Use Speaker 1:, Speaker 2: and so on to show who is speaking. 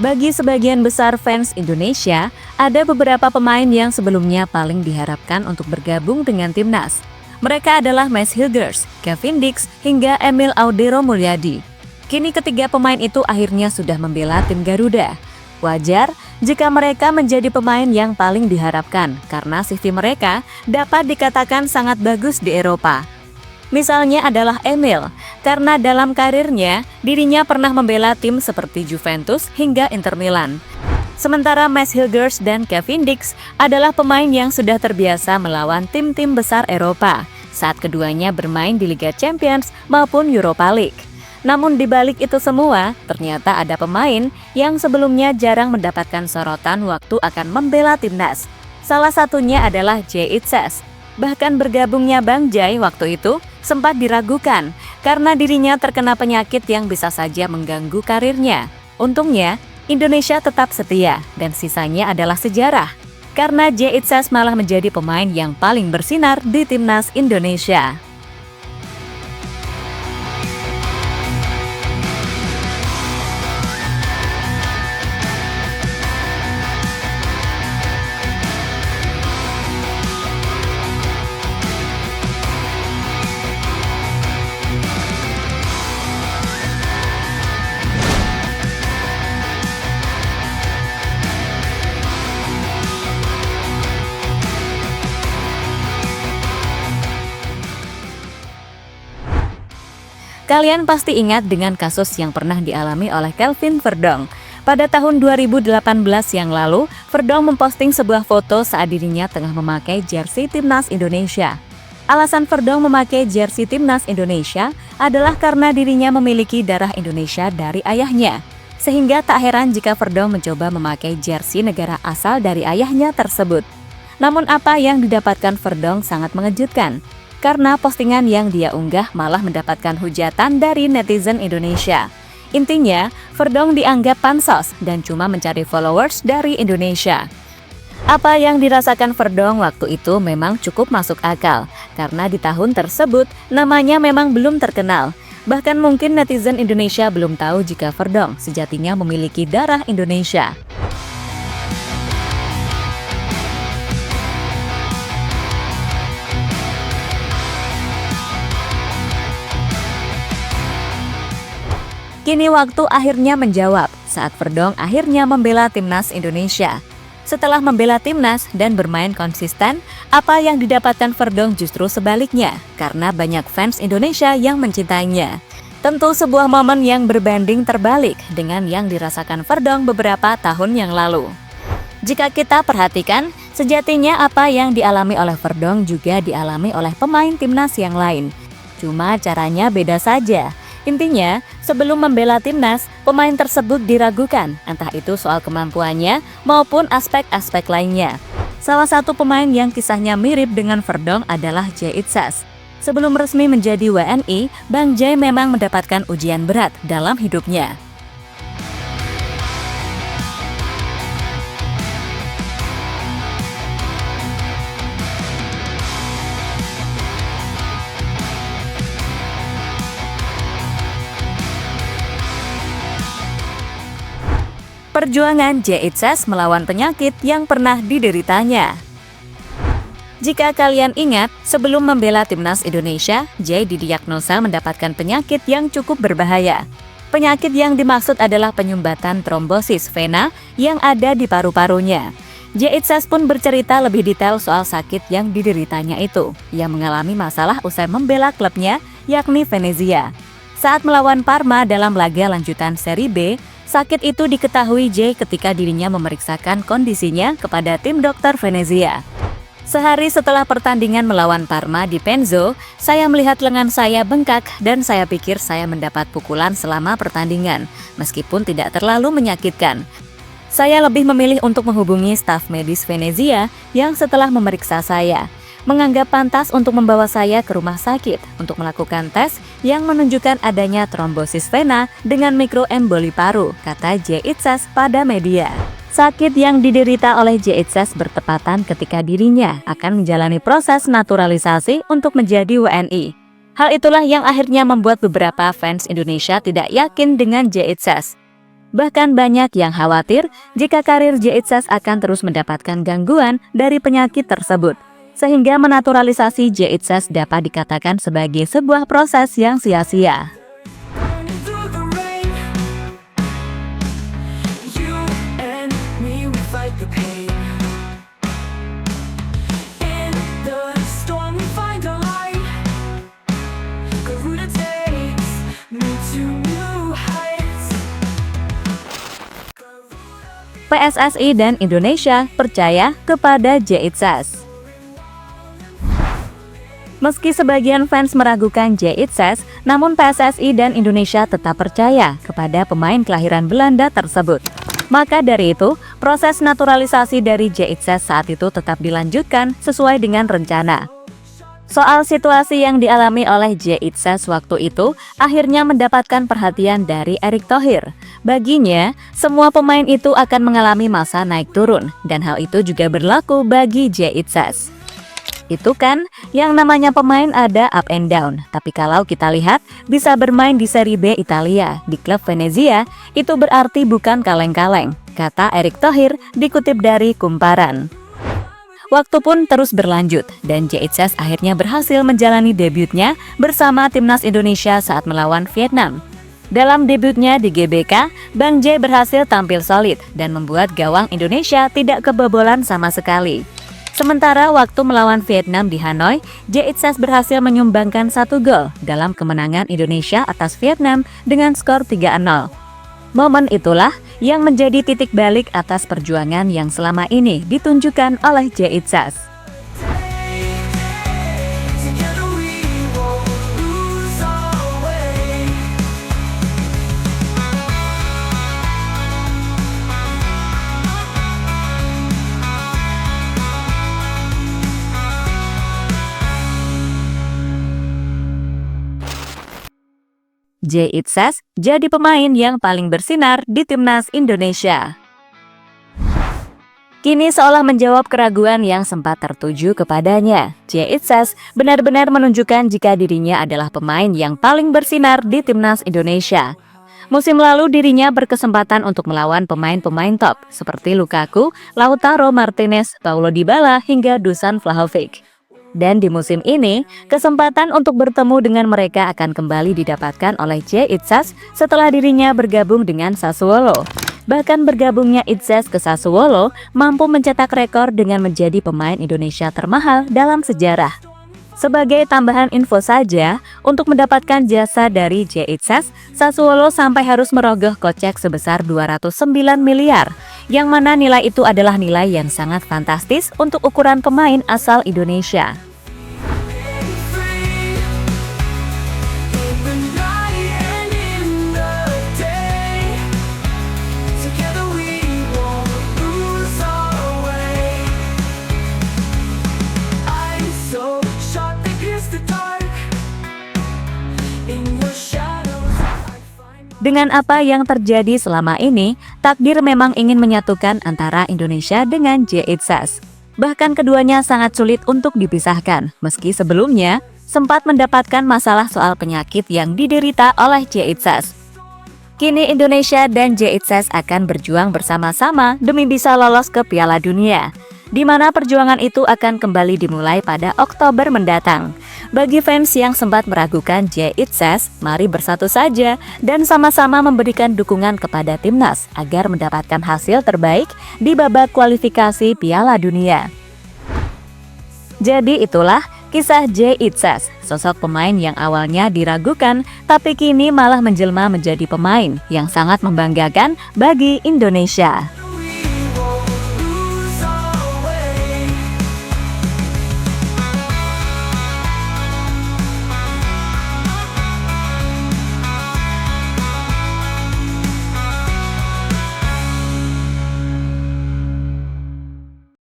Speaker 1: Bagi sebagian besar fans Indonesia, ada beberapa pemain yang sebelumnya paling diharapkan untuk bergabung dengan timnas. Mereka adalah Max Hilgers, Kevin Dix, hingga Emil Audero Mulyadi. Kini ketiga pemain itu akhirnya sudah membela tim Garuda. Wajar jika mereka menjadi pemain yang paling diharapkan karena CV mereka dapat dikatakan sangat bagus di Eropa. Misalnya adalah Emil, karena dalam karirnya, dirinya pernah membela tim seperti Juventus hingga Inter Milan. Sementara Max Hilgers dan Kevin Dix adalah pemain yang sudah terbiasa melawan tim-tim besar Eropa saat keduanya bermain di Liga Champions maupun Europa League. Namun di balik itu semua, ternyata ada pemain yang sebelumnya jarang mendapatkan sorotan waktu akan membela timnas. Salah satunya adalah Jay Itzes. Bahkan bergabungnya Bang Jai waktu itu sempat diragukan karena dirinya terkena penyakit yang bisa saja mengganggu karirnya. Untungnya, Indonesia tetap setia dan sisanya adalah sejarah. Karena Jay Itzes malah menjadi pemain yang paling bersinar di timnas Indonesia. Kalian pasti ingat dengan kasus yang pernah dialami oleh Kelvin Verdong. Pada tahun 2018 yang lalu, Verdong memposting sebuah foto saat dirinya tengah memakai jersey timnas Indonesia. Alasan Verdong memakai jersey timnas Indonesia adalah karena dirinya memiliki darah Indonesia dari ayahnya. Sehingga tak heran jika Verdong mencoba memakai jersey negara asal dari ayahnya tersebut. Namun apa yang didapatkan Verdong sangat mengejutkan. Karena postingan yang dia unggah malah mendapatkan hujatan dari netizen Indonesia. Intinya, Verdong dianggap pansos dan cuma mencari followers dari Indonesia. Apa yang dirasakan Verdong waktu itu memang cukup masuk akal, karena di tahun tersebut namanya memang belum terkenal. Bahkan mungkin netizen Indonesia belum tahu jika Verdong sejatinya memiliki darah Indonesia. Kini waktu akhirnya menjawab saat Verdong akhirnya membela timnas Indonesia. Setelah membela timnas dan bermain konsisten, apa yang didapatkan Verdong justru sebaliknya karena banyak fans Indonesia yang mencintainya. Tentu sebuah momen yang berbanding terbalik dengan yang dirasakan Verdong beberapa tahun yang lalu. Jika kita perhatikan, sejatinya apa yang dialami oleh Verdong juga dialami oleh pemain timnas yang lain. Cuma caranya beda saja. Intinya, sebelum membela timnas, pemain tersebut diragukan, entah itu soal kemampuannya maupun aspek-aspek lainnya. Salah satu pemain yang kisahnya mirip dengan Verdong adalah Jay Itzes. Sebelum resmi menjadi WNI, Bang Jay memang mendapatkan ujian berat dalam hidupnya. Perjuangan Jay Itzes melawan penyakit yang pernah dideritanya. Jika kalian ingat, sebelum membela timnas Indonesia, Jay didiagnosa mendapatkan penyakit yang cukup berbahaya. Penyakit yang dimaksud adalah penyumbatan trombosis vena yang ada di paru-parunya. Jay Itzes pun bercerita lebih detail soal sakit yang dideritanya itu, yang mengalami masalah usai membela klubnya, yakni Venezia. Saat melawan Parma dalam laga lanjutan Serie B, sakit itu diketahui Jay ketika dirinya memeriksakan kondisinya kepada tim dokter Venezia. Sehari setelah pertandingan melawan Parma di Penzo, saya melihat lengan saya bengkak dan saya pikir saya mendapat pukulan selama pertandingan, meskipun tidak terlalu menyakitkan. Saya lebih memilih untuk menghubungi staf medis Venezia yang setelah memeriksa saya, menganggap pantas untuk membawa saya ke rumah sakit untuk melakukan tes yang menunjukkan adanya trombosis vena dengan mikroemboli paru, kata Jay Itzes pada media. Sakit yang diderita oleh Jay Itzes bertepatan ketika dirinya akan menjalani proses naturalisasi untuk menjadi WNI. Hal itulah yang akhirnya membuat beberapa fans Indonesia tidak yakin dengan Jay Itzes. Bahkan banyak yang khawatir jika karir J. Itzas akan terus mendapatkan gangguan dari penyakit tersebut, sehingga menaturalisasi J. Itzas dapat dikatakan sebagai sebuah proses yang sia-sia. PSSI dan Indonesia percaya kepada J. Itzas. Meski sebagian fans meragukan J. Itzas, namun PSSI dan Indonesia tetap percaya kepada pemain kelahiran Belanda tersebut. Maka dari itu, proses naturalisasi dari J. Itzas saat itu tetap dilanjutkan sesuai dengan rencana. Soal situasi yang dialami oleh J. Itzas waktu itu akhirnya mendapatkan perhatian dari Erick Thohir. Baginya, semua pemain itu akan mengalami masa naik turun, dan hal itu juga berlaku bagi J. Itzas. Itu kan, yang namanya pemain ada up and down, tapi kalau kita lihat bisa bermain di Serie B Italia, di klub Venezia, itu berarti bukan kaleng-kaleng, kata Erick Thohir dikutip dari Kumparan. Waktu pun terus berlanjut, dan J. Itzas akhirnya berhasil menjalani debutnya bersama timnas Indonesia saat melawan Vietnam. Dalam debutnya di GBK, Bang J berhasil tampil solid dan membuat gawang Indonesia tidak kebobolan sama sekali. Sementara waktu melawan Vietnam di Hanoi, J. Itzas berhasil menyumbangkan 1 gol dalam kemenangan Indonesia atas Vietnam dengan skor 3-0. Momen itulah yang menjadi titik balik atas perjuangan yang selama ini ditunjukkan oleh J. Itzas. J. Itzas jadi pemain yang paling bersinar di timnas Indonesia. Kini seolah menjawab keraguan yang sempat tertuju kepadanya. J. Itzas benar-benar menunjukkan jika dirinya adalah pemain yang paling bersinar di timnas Indonesia. Musim lalu dirinya berkesempatan untuk melawan pemain-pemain top seperti Lukaku, Lautaro Martinez, Paulo Dybala hingga Dusan Vlahovic. Dan di musim ini, kesempatan untuk bertemu dengan mereka akan kembali didapatkan oleh J. Itzas setelah dirinya bergabung dengan Sassuolo. Bahkan bergabungnya Itzas ke Sassuolo mampu mencetak rekor dengan menjadi pemain Indonesia termahal dalam sejarah. Sebagai tambahan info saja, untuk mendapatkan jasa dari J. Itzas, Sassuolo sampai harus merogoh kocek sebesar 209 miliar, yang mana nilai itu adalah nilai yang sangat fantastis untuk ukuran pemain asal Indonesia. Dengan apa yang terjadi selama ini, takdir memang ingin menyatukan antara Indonesia dengan J. Itzas. Bahkan keduanya sangat sulit untuk dipisahkan, meski sebelumnya sempat mendapatkan masalah soal penyakit yang diderita oleh J. Itzas. Kini Indonesia dan J. Itzas akan berjuang bersama-sama demi bisa lolos ke Piala Dunia, di mana perjuangan itu akan kembali dimulai pada Oktober mendatang. Bagi fans yang sempat meragukan J. Itzas, mari bersatu saja dan sama-sama memberikan dukungan kepada timnas agar mendapatkan hasil terbaik di babak kualifikasi Piala Dunia. Jadi itulah kisah J. Itzas, sosok pemain yang awalnya diragukan tapi kini malah menjelma menjadi pemain yang sangat membanggakan bagi Indonesia.